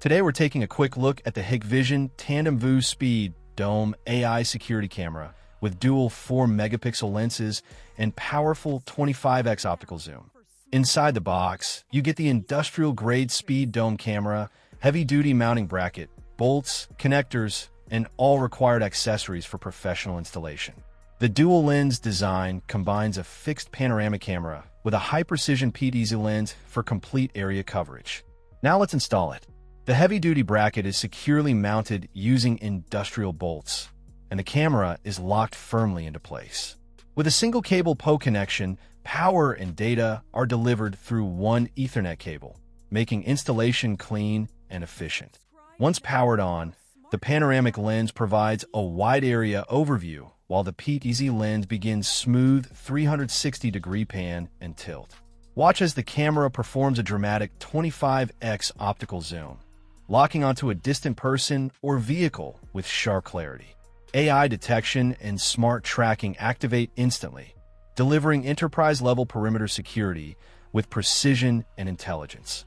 Today we're taking a quick look at the Hikvision TandemVu Speed Dome AI security camera with dual 4-megapixel lenses and powerful 25x optical zoom. Inside the box, you get the industrial-grade Speed Dome camera, heavy-duty mounting bracket, bolts, connectors, and all required accessories for professional installation. The dual-lens design combines a fixed panoramic camera with a high-precision PTZ lens for complete area coverage. Now let's install it. The heavy-duty bracket is securely mounted using industrial bolts, and the camera is locked firmly into place. With a single cable PO connection, power and data are delivered through one Ethernet cable, making installation clean and efficient. Once powered on, the panoramic lens provides a wide-area overview, while the PTZ lens begins smooth 360-degree pan and tilt. Watch as the camera performs a dramatic 25x optical zoom, locking onto a distant person or vehicle with sharp clarity. AI detection and smart tracking activate instantly, delivering enterprise-level perimeter security with precision and intelligence.